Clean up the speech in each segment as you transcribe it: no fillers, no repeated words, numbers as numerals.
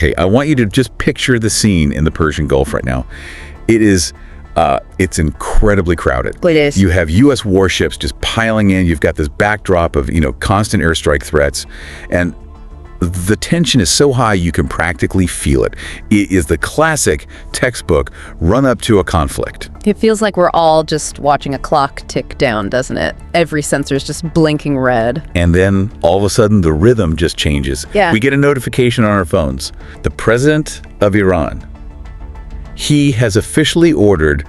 Okay, I want you to just picture the scene in the Persian Gulf right now. It's incredibly crowded. It is. You have U.S. warships just piling in. You've got this backdrop of, constant airstrike threats. And the tension is so high you can practically feel it. It is the classic textbook run up to a conflict. It feels like we're all just watching a clock tick down, doesn't it? Every sensor's just blinking red. And then all of a sudden the rhythm just changes. Yeah. We get a notification on our phones. The president of Iran, he has officially ordered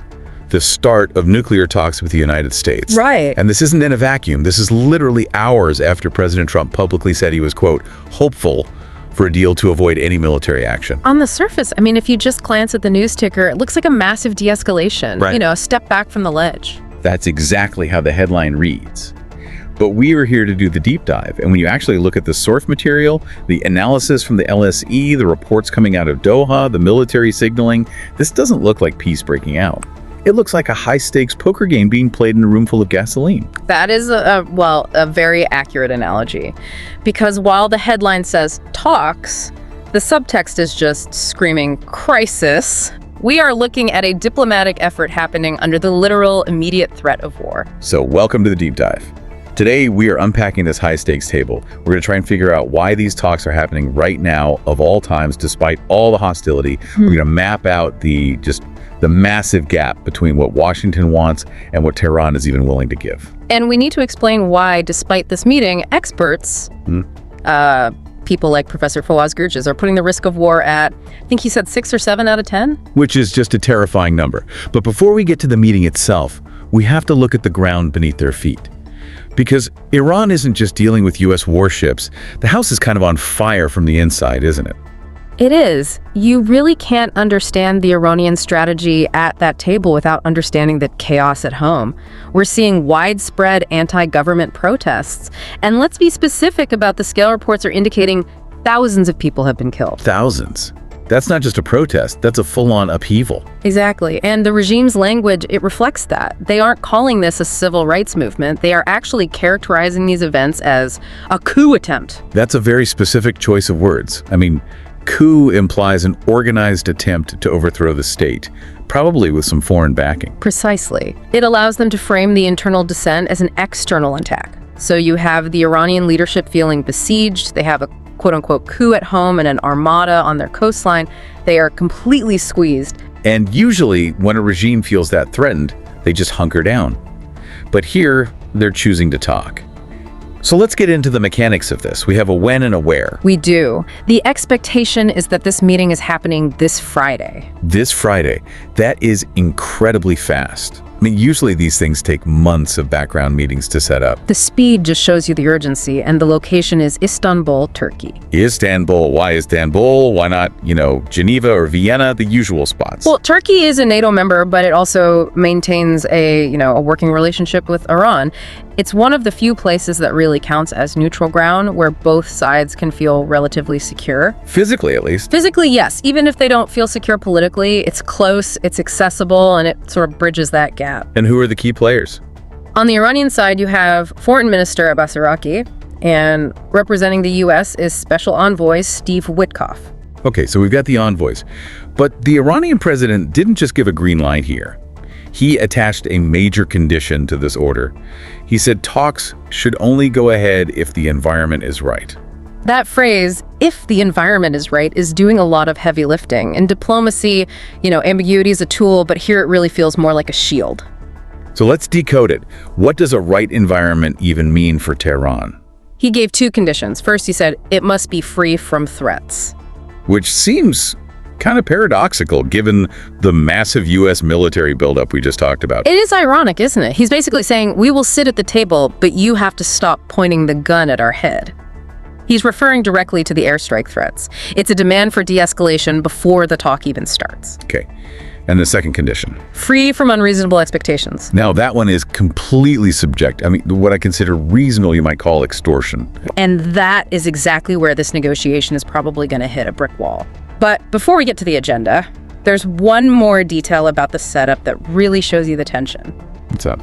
the start of nuclear talks with the United States. Right. And this isn't in a vacuum. This is literally hours after President Trump publicly said he was, quote, hopeful for a deal to avoid any military action. On the surface, if you just glance at the news ticker, it looks like a massive de-escalation. Right. A step back from the ledge. That's exactly how the headline reads. But we are here to do the deep dive. And when you actually look at the source material, the analysis from the LSE, the reports coming out of Doha, the military signaling, this doesn't look like peace breaking out. It looks like a high-stakes poker game being played in a room full of gasoline. That is, a very accurate analogy. Because while the headline says talks, the subtext is just screaming crisis. We are looking at a diplomatic effort happening under the literal immediate threat of war. So welcome to the deep dive. Today, we are unpacking this high-stakes table. We're going to try and figure out why these talks are happening right now, of all times, despite all the hostility. We're going to map out the massive gap between what Washington wants and what Tehran is even willing to give. And we need to explain why, despite this meeting, experts, people like Professor Fawaz Gurges, are putting the risk of war at, I think he said 6 or 7 out of 10? Which is just a terrifying number. But before we get to the meeting itself, we have to look at the ground beneath their feet. Because Iran isn't just dealing with U.S. warships. The house is kind of on fire from the inside, isn't it? It is. You really can't understand the Iranian strategy at that table without understanding the chaos at home. We're seeing widespread anti-government protests. And let's be specific about the scale reports are indicating thousands of people have been killed. Thousands. That's not just a protest, that's a full-on upheaval. Exactly. And the regime's language, it reflects that. They aren't calling this a civil rights movement. They are actually characterizing these events as a coup attempt. That's a very specific choice of words. Coup implies an organized attempt to overthrow the state, probably with some foreign backing. Precisely. It allows them to frame the internal dissent as an external attack. So you have the Iranian leadership feeling besieged. They have a quote-unquote coup at home and an armada on their coastline. They are completely squeezed. And usually, when a regime feels that threatened, they just hunker down. But here, they're choosing to talk. So let's get into the mechanics of this. We have a when and a where. We do. The expectation is that this meeting is happening this Friday. This Friday. That is incredibly fast. Usually these things take months of background meetings to set up. The speed just shows you the urgency, and the location is Istanbul, Turkey. Istanbul. Why Istanbul? Why not, Geneva or Vienna, the usual spots? Well, Turkey is a NATO member, but it also maintains a working relationship with Iran. It's one of the few places that really counts as neutral ground where both sides can feel relatively secure. Physically, at least. Physically, yes. Even if they don't feel secure politically, it's close, it's accessible, and it sort of bridges that gap. And who are the key players? On the Iranian side, you have Foreign Minister Abbas Araqi, and representing the U.S. is Special Envoy Steve Witkoff. Okay, so we've got the envoys. But the Iranian president didn't just give a green light here. He attached a major condition to this order. He said talks should only go ahead if the environment is right. That phrase, if the environment is right, is doing a lot of heavy lifting. In diplomacy, ambiguity is a tool, but here it really feels more like a shield. So let's decode it. What does a right environment even mean for Tehran? He gave 2 conditions. First, he said it must be free from threats. Which seems kind of paradoxical given the massive U.S. military buildup we just talked about. It is ironic, isn't it? He's basically saying, we will sit at the table, but you have to stop pointing the gun at our head. He's referring directly to the airstrike threats. It's a demand for de-escalation before the talk even starts. Okay. And the second condition? Free from unreasonable expectations. Now, that one is completely subjective. What I consider reasonable, you might call extortion. And that is exactly where this negotiation is probably going to hit a brick wall. But before we get to the agenda, there's one more detail about the setup that really shows you the tension. What's up?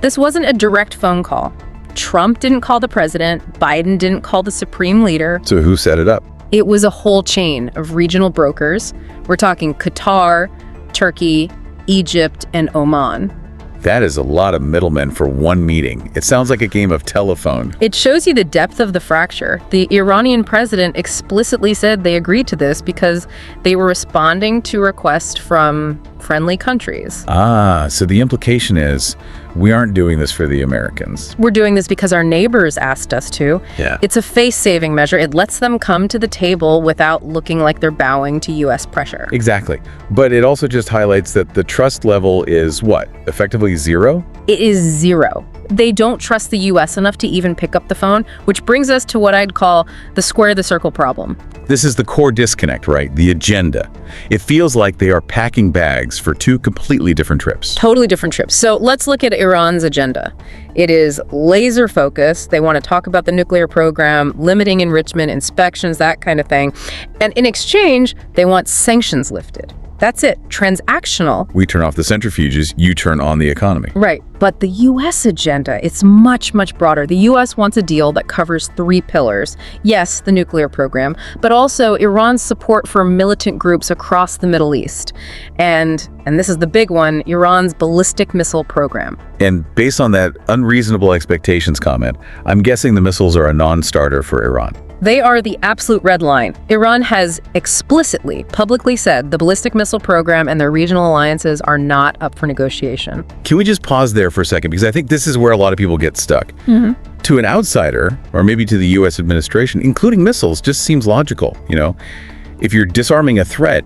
This wasn't a direct phone call. Trump didn't call the president. Biden didn't call the supreme leader. So who set it up? It was a whole chain of regional brokers. We're talking Qatar, Turkey, Egypt, and Oman. That is a lot of middlemen for one meeting. It sounds like a game of telephone. It shows you the depth of the fracture. The Iranian president explicitly said they agreed to this because they were responding to requests from friendly countries. So the implication is we aren't doing this for the Americans. We're doing this because our neighbors asked us to. Yeah. It's a face-saving measure. It lets them come to the table without looking like they're bowing to U.S. pressure. Exactly. But it also just highlights that the trust level is what? Effectively zero? It is zero. They don't trust the U.S. enough to even pick up the phone, which brings us to what I'd call the square the circle problem. This is the core disconnect, right? The agenda. It feels like they are packing bags for two completely different trips. Totally different trips. So let's look at Iran's agenda. It is laser focused. They want to talk about the nuclear program, limiting enrichment, inspections, that kind of thing. And in exchange, they want sanctions lifted. That's it. Transactional. We turn off the centrifuges, you turn on the economy. Right. But the U.S. agenda, it's much, much broader. The U.S. wants a deal that covers three pillars. Yes, the nuclear program, but also Iran's support for militant groups across the Middle East. And this is the big one, Iran's ballistic missile program. And based on that unreasonable expectations comment, I'm guessing the missiles are a non-starter for Iran. They are the absolute red line. Iran has explicitly, publicly said the ballistic missile program and their regional alliances are not up for negotiation. Can we just pause there for a second? Because I think this is where a lot of people get stuck. To an outsider, or maybe to the U.S. administration, including missiles just seems logical. You know, if you're disarming a threat,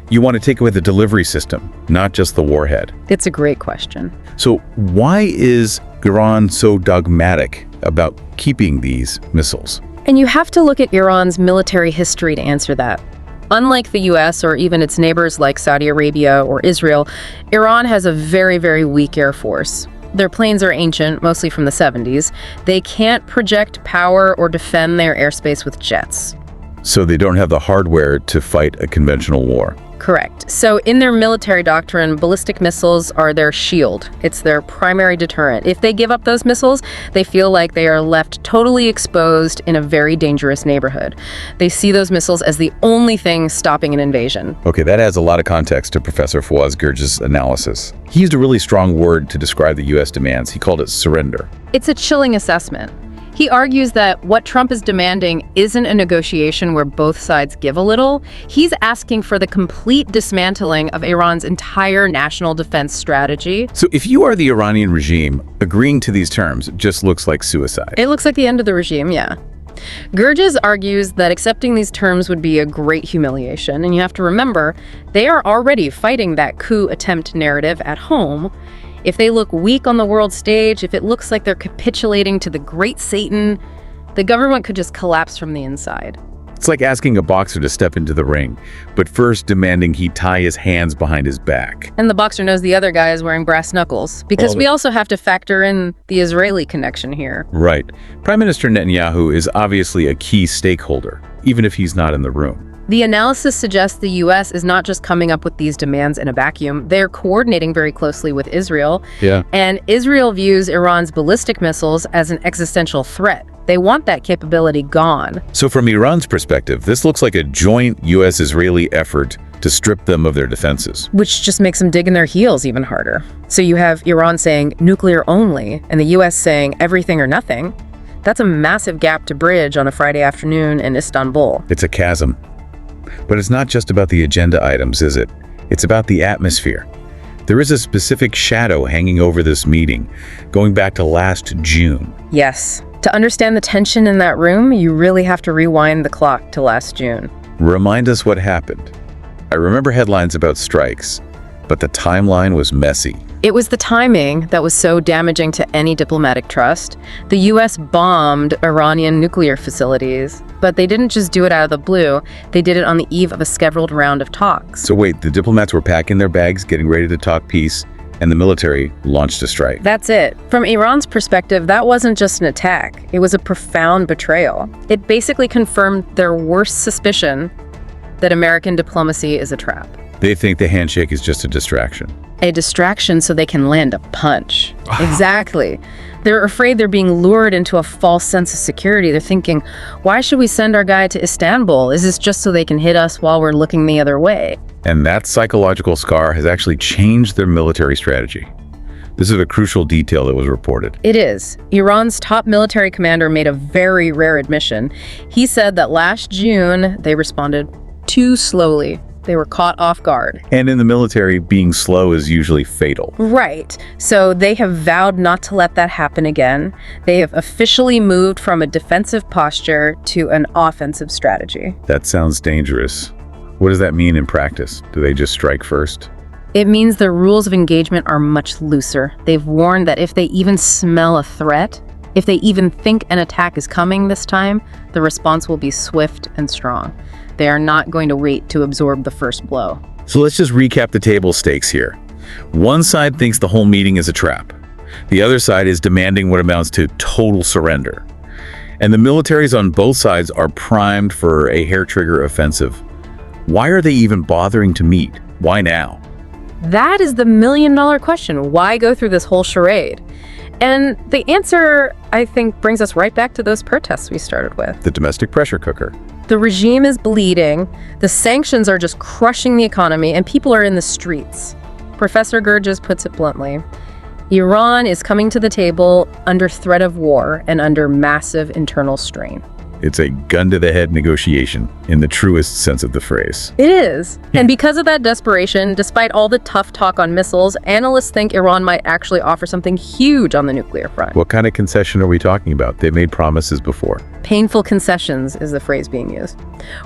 you want to take away the delivery system, not just the warhead. It's a great question. So why is Iran so dogmatic about keeping these missiles? And you have to look at Iran's military history to answer that. Unlike the US or even its neighbors like Saudi Arabia or Israel, Iran has a very, very weak air force. Their planes are ancient, mostly from the 70s. They can't project power or defend their airspace with jets. So they don't have the hardware to fight a conventional war. Correct. So in their military doctrine, ballistic missiles are their shield. It's their primary deterrent. If they give up those missiles, they feel like they are left totally exposed in a very dangerous neighborhood. They see those missiles as the only thing stopping an invasion. Okay, that adds a lot of context to Professor Fawaz Gerges' analysis. He used a really strong word to describe the U.S. demands. He called it surrender. It's a chilling assessment. He argues that what Trump is demanding isn't a negotiation where both sides give a little. He's asking for the complete dismantling of Iran's entire national defense strategy. So if you are the Iranian regime, agreeing to these terms just looks like suicide. It looks like the end of the regime, yeah. Gerges argues that accepting these terms would be a great humiliation, and you have to remember, they are already fighting that coup attempt narrative at home. If they look weak on the world stage, if it looks like they're capitulating to the great Satan, the government could just collapse from the inside. It's like asking a boxer to step into the ring, but first demanding he tie his hands behind his back. And the boxer knows the other guy is wearing brass knuckles, because we also have to factor in the Israeli connection here. Right. Prime Minister Netanyahu is obviously a key stakeholder, even if he's not in the room. The analysis suggests the U.S. is not just coming up with these demands in a vacuum. They're coordinating very closely with Israel. Yeah. And Israel views Iran's ballistic missiles as an existential threat. They want that capability gone. So from Iran's perspective, this looks like a joint U.S.-Israeli effort to strip them of their defenses. Which just makes them dig in their heels even harder. So you have Iran saying nuclear only, and the U.S. saying everything or nothing. That's a massive gap to bridge on a Friday afternoon in Istanbul. It's a chasm. But it's not just about the agenda items, is it? It's about the atmosphere. There is a specific shadow hanging over this meeting, going back to last June. Yes. To understand the tension in that room, you really have to rewind the clock to last June. Remind us what happened. I remember headlines about strikes, but the timeline was messy. It was the timing that was so damaging to any diplomatic trust. The U.S. bombed Iranian nuclear facilities, but they didn't just do it out of the blue. They did it on the eve of a scheduled round of talks. So wait, the diplomats were packing their bags, getting ready to talk peace, and the military launched a strike. That's it. From Iran's perspective, that wasn't just an attack. It was a profound betrayal. It basically confirmed their worst suspicion that American diplomacy is a trap. They think the handshake is just a distraction. A distraction so they can land a punch. Exactly. They're afraid they're being lured into a false sense of security. They're thinking, why should we send our guy to Istanbul? Is this just so they can hit us while we're looking the other way? And that psychological scar has actually changed their military strategy. This is a crucial detail that was reported. It is. Iran's top military commander made a very rare admission. He said that last June, they responded too slowly. They were caught off guard. And in the military, being slow is usually fatal. Right. So they have vowed not to let that happen again. They have officially moved from a defensive posture to an offensive strategy. That sounds dangerous. What does that mean in practice? Do they just strike first? It means their rules of engagement are much looser. They've warned that if they even smell a threat, if they even think an attack is coming this time, the response will be swift and strong. They are not going to wait to absorb the first blow. So let's just recap the table stakes here. One side thinks the whole meeting is a trap. The other side is demanding what amounts to total surrender. And the militaries on both sides are primed for a hair-trigger offensive. Why are they even bothering to meet? Why now? That is the million-dollar question. Why go through this whole charade? And the answer, I think, brings us right back to those protests we started with. The domestic pressure cooker. The regime is bleeding, the sanctions are just crushing the economy, and people are in the streets. Professor Gurges puts it bluntly. Iran is coming to the table under threat of war and under massive internal strain. It's a gun-to-the-head negotiation in the truest sense of the phrase. It is. And because of that desperation, despite all the tough talk on missiles, analysts think Iran might actually offer something huge on the nuclear front. What kind of concession are we talking about? They've made promises before. Painful concessions is the phrase being used.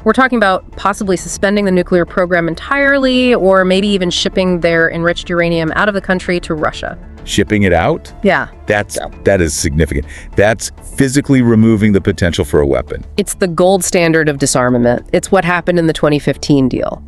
We're talking about possibly suspending the nuclear program entirely, or maybe even shipping their enriched uranium out of the country to Russia. Shipping it out? Yeah. That is significant. That's physically removing the potential for a weapon. It's the gold standard of disarmament. It's what happened in the 2015 deal.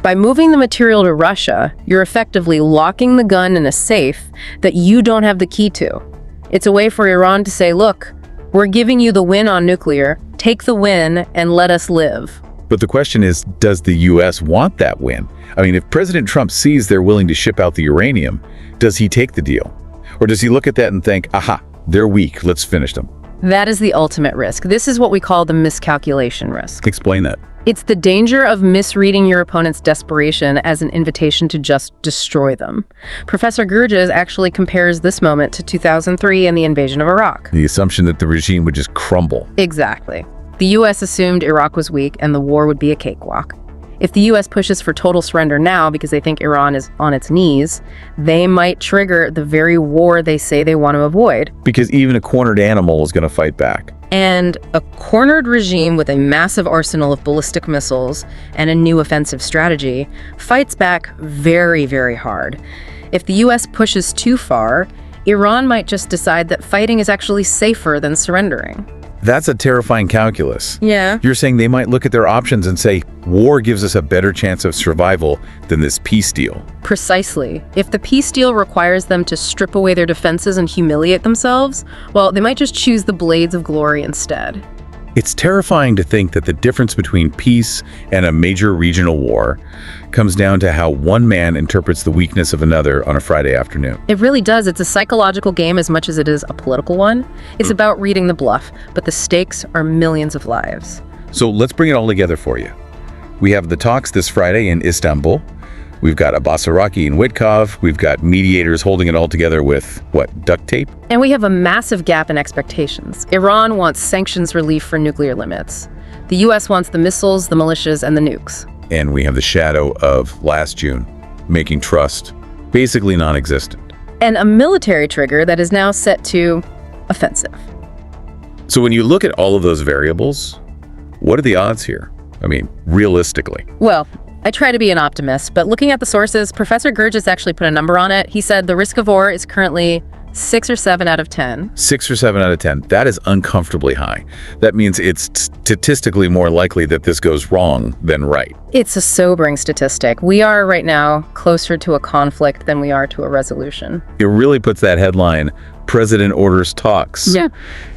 By moving the material to Russia, you're effectively locking the gun in a safe that you don't have the key to. It's a way for Iran to say, look, we're giving you the win on nuclear, take the win and let us live. But the question is, does the U.S. want that win? I mean, if President Trump sees they're willing to ship out the uranium, does he take the deal? Or does he look at that and think, aha, they're weak, let's finish them? That is the ultimate risk. This is what we call the miscalculation risk. Explain that. It's the danger of misreading your opponent's desperation as an invitation to just destroy them. Professor Gurges actually compares this moment to 2003 and the invasion of Iraq. The assumption that the regime would just crumble. Exactly. The U.S. assumed Iraq was weak and the war would be a cakewalk. If the U.S. pushes for total surrender now because they think Iran is on its knees, they might trigger the very war they say they want to avoid. Because even a cornered animal is going to fight back. And a cornered regime with a massive arsenal of ballistic missiles and a new offensive strategy fights back very, very hard. If the U.S. pushes too far, Iran might just decide that fighting is actually safer than surrendering. That's a terrifying calculus. Yeah. You're saying they might look at their options and say, war gives us a better chance of survival than this peace deal. Precisely. If the peace deal requires them to strip away their defenses and humiliate themselves, well, they might just choose the blades of glory instead. It's terrifying to think that the difference between peace and a major regional war comes down to how one man interprets the weakness of another on a Friday afternoon. It really does. It's a psychological game as much as it is a political one. It's about reading the bluff, but the stakes are millions of lives. So let's bring it all together for you. We have the talks this Friday in Istanbul. We've got Abbas Araki in Witkov. We've got mediators holding it all together with, what, duct tape? And we have a massive gap in expectations. Iran wants sanctions relief for nuclear limits. The U.S. wants the missiles, the militias, and the nukes. And we have the shadow of last June, making trust basically non-existent. And a military trigger that is now set to offensive. So when you look at all of those variables, what are the odds here? I mean, realistically. Well, I try to be an optimist, but looking at the sources, Professor Gurges actually put a number on it. He said the risk of war is currently 6 or 7 out of 10. 6 or 7 out of 10. That is uncomfortably high. That means it's statistically more likely that this goes wrong than right. It's a sobering statistic. We are right now closer to a conflict than we are to a resolution. It really puts that headline, President Orders Talks,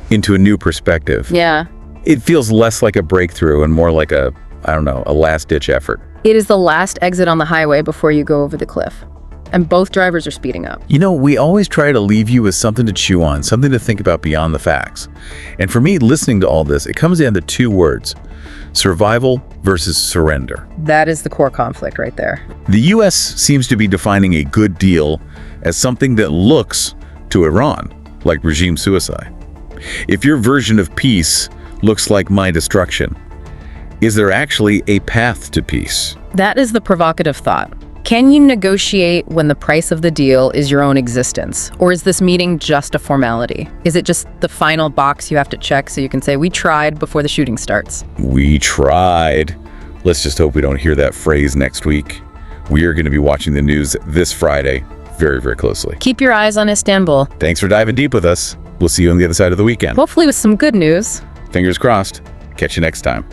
into a new perspective. Yeah. It feels less like a breakthrough and more like a last-ditch effort. It is the last exit on the highway before you go over the cliff. and both drivers are speeding up. You know, we always try to leave you with something to chew on, something to think about beyond the facts. And for me, listening to all this, it comes down to two words: survival versus surrender. That is the core conflict right there. The U.S. seems to be defining a good deal as something that looks to Iran like regime suicide. If your version of peace looks like my destruction, is there actually a path to peace? That is the provocative thought. Can you negotiate when the price of the deal is your own existence? Or is this meeting just a formality? Is it just the final box you have to check so you can say, we tried before the shooting starts? We tried. Let's just hope we don't hear that phrase next week. We are going to be watching the news this Friday very, very closely. Keep your eyes on Istanbul. Thanks for diving deep with us. We'll see you on the other side of the weekend. Hopefully with some good news. Fingers crossed. Catch you next time.